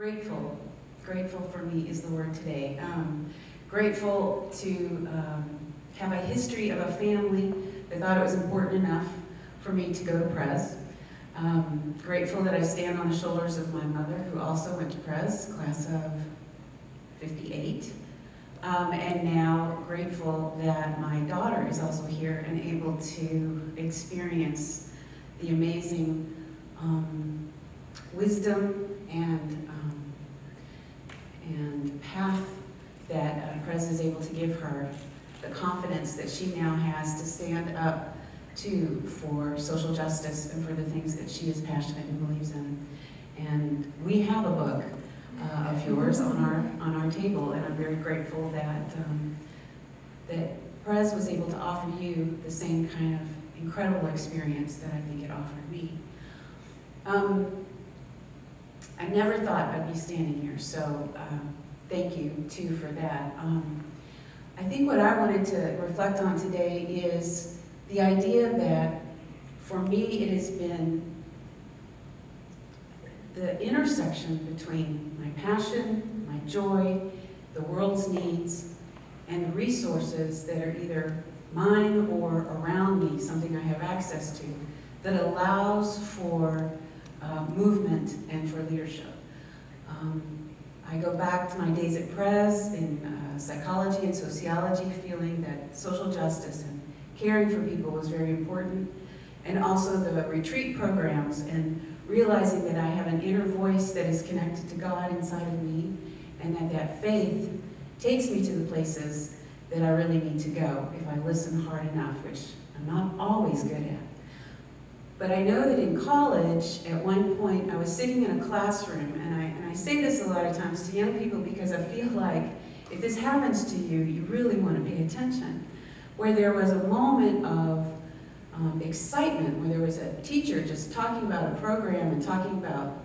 Grateful. Grateful for me is the word today. Grateful to have a history of a family that thought it was important enough for me to go to Pres. Grateful that I stand on the shoulders of my mother, who also went to Pres, class of 58. And now grateful that my daughter is also here and able to experience the amazing wisdom and path that Pres is able to give her, the confidence that she now has to stand up to for social justice and for the things that she is passionate and believes in. And we have a book of yours on our table, and I'm very grateful that that Pres was able to offer you the same kind of incredible experience that I think it offered me. I never thought I'd be standing here, so thank you too for that. I think what I wanted to reflect on today is the idea that for me it has been the intersection between my passion, my joy, the world's needs, and the resources that are either mine or around me, something I have access to, that allows for movement and for leadership. I go back to my days at Pres in psychology and sociology, feeling that social justice and caring for people was very important, and also the retreat programs and realizing that I have an inner voice that is connected to God inside of me, and that faith takes me to the places that I really need to go if I listen hard enough, which I'm not always good at. But I know that in college, at one point, I was sitting in a classroom, and I say this a lot of times to young people because I feel like if this happens to you, you really want to pay attention, where there was a moment of excitement, where there was a teacher just talking about a program and talking about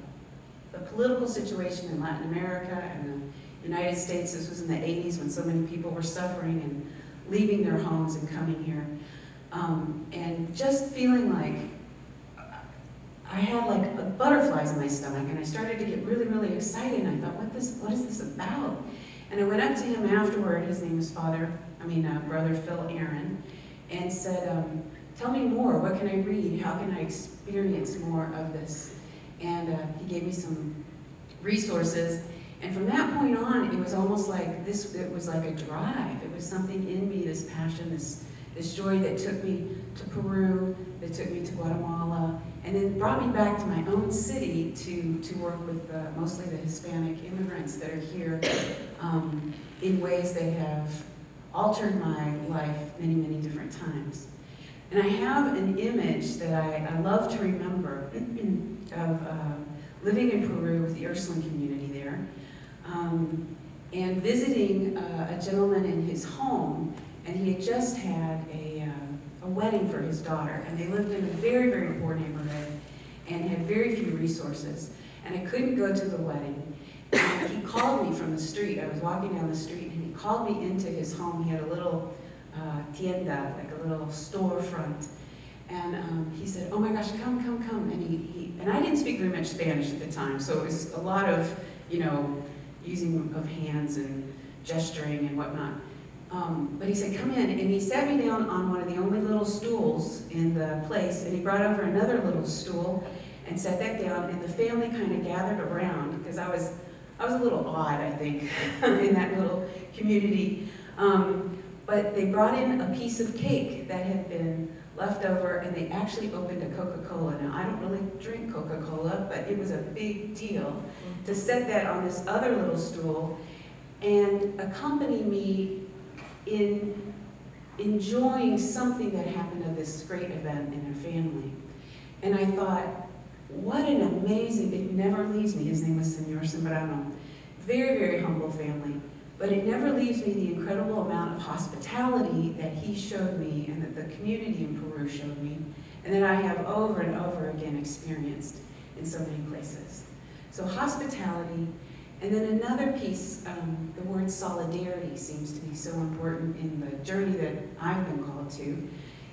the political situation in Latin America and the United States. This was in the 80s when so many people were suffering and leaving their homes and coming here. And just feeling like I had like butterflies in my stomach, and I started to get really, really excited, and I thought, what is this about? And I went up to him afterward, his name is Brother Phil Aaron, and said, tell me more, what can I read? How can I experience more of this? And he gave me some resources, and from that point on, it was almost like this, it was like a drive. It was something in me, this passion, this joy that took me to Peru, that took me to Guatemala, and then brought me back to my own city to work with mostly the Hispanic immigrants that are here in ways that have altered my life many, many different times. And I have an image that I love to remember of living in Peru with the Ursuline community there, and visiting a gentleman in his home, and he had just had a wedding for his daughter, and they lived in a very, very poor neighborhood and had very few resources, and I couldn't go to the wedding. And he called me from the street. I was walking down the street, and he called me into his home. He had a little tienda, like a little storefront, and he said, oh my gosh, come, and I didn't speak very much Spanish at the time, so it was a lot of, using of hands and gesturing and whatnot. But he said, come in, and he sat me down on one of the only little stools in the place, and he brought over another little stool and sat that down, and the family kind of gathered around, because I was a little odd, I think, in that little community. But they brought in a piece of cake that had been left over, and they actually opened a Coca-Cola. Now, I don't really drink Coca-Cola, but it was a big deal to set that on this other little stool and accompany me in enjoying something that happened at this great event in their family. And I thought, what an amazing, it never leaves me, his name was Senor Sembrano, very, very humble family, but it never leaves me the incredible amount of hospitality that he showed me and that the community in Peru showed me, and that I have over and over again experienced in so many places. So hospitality. And then another piece, the word solidarity seems to be so important in the journey that I've been called to,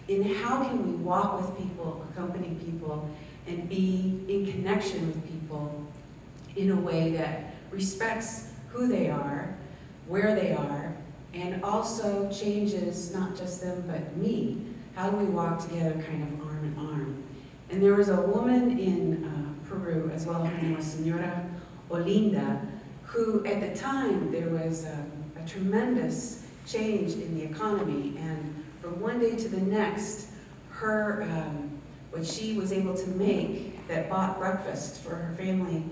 in how can we walk with people, accompany people, and be in connection with people in a way that respects who they are, where they are, and also changes not just them but me. How do we walk together kind of arm in arm? And there was a woman in Peru as well, her name was Senora Olinda, who at the time there was a tremendous change in the economy, and from one day to the next, her what she was able to make that bought breakfast for her family,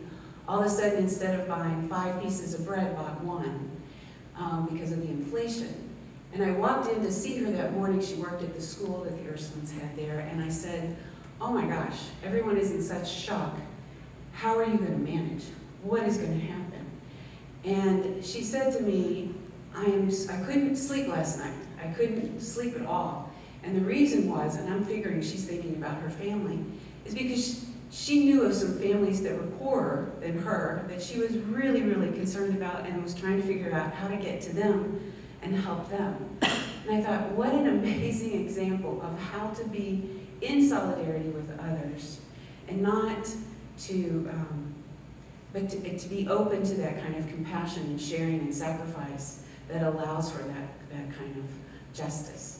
all of a sudden instead of buying 5 pieces of bread, bought 1 because of the inflation. And I walked in to see her that morning. She worked at the school that the Ursulines had there, and I said, oh my gosh, everyone is in such shock. How are you going to manage? What is going to happen? And she said to me, I couldn't sleep last night. I couldn't sleep at all. And the reason was, and I'm figuring she's thinking about her family, is because she knew of some families that were poorer than her that she was really, really concerned about and was trying to figure out how to get to them and help them. And I thought, what an amazing example of how to be in solidarity with others and not to, but to be open to that kind of compassion and sharing and sacrifice that allows for that kind of justice.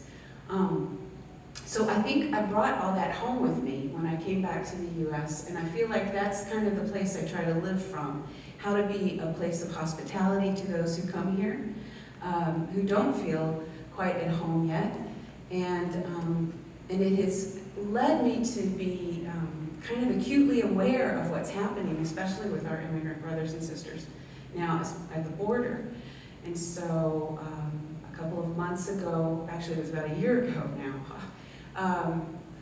So I think I brought all that home with me when I came back to the U.S., and I feel like that's kind of the place I try to live from, how to be a place of hospitality to those who come here, who don't feel quite at home yet, and it has led me to be kind of acutely aware of what's happening, especially with our immigrant brothers and sisters now at the border. And so a couple of months ago, actually it was about a year ago now,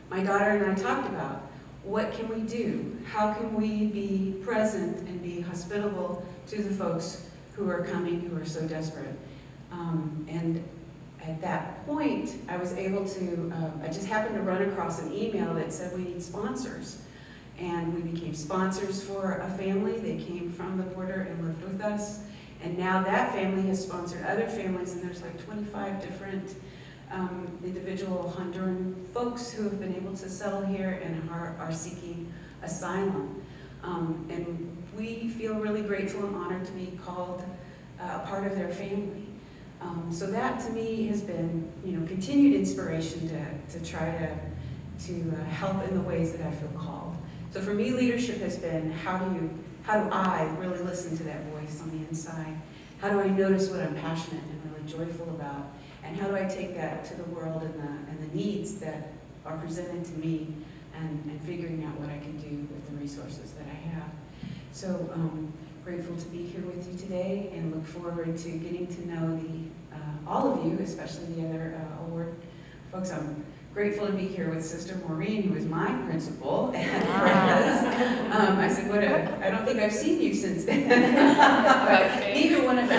my daughter and I talked about what can we do? How can we be present and be hospitable to the folks who are coming, who are so desperate? And at that point, I was able to, I just happened to run across an email that said we need sponsors. And we became sponsors for a family. They came from the border and lived with us. And now that family has sponsored other families, and there's like 25 different individual Honduran folks who have been able to settle here and are seeking asylum. And we feel really grateful and honored to be called a part of their family. So that to me has been, continued inspiration to try to help in the ways that I feel called. So for me, leadership has been how do I really listen to that voice on the inside? How do I notice what I'm passionate and really joyful about? And how do I take that to the world and the needs that are presented to me and figuring out what I can do with the resources that I have? So grateful to be here with you today and look forward to getting to know all of you, especially the other award folks. I'm grateful to be here with Sister Maureen, who is my principal at Perez. I said, I don't think I've seen you since then. But neither one of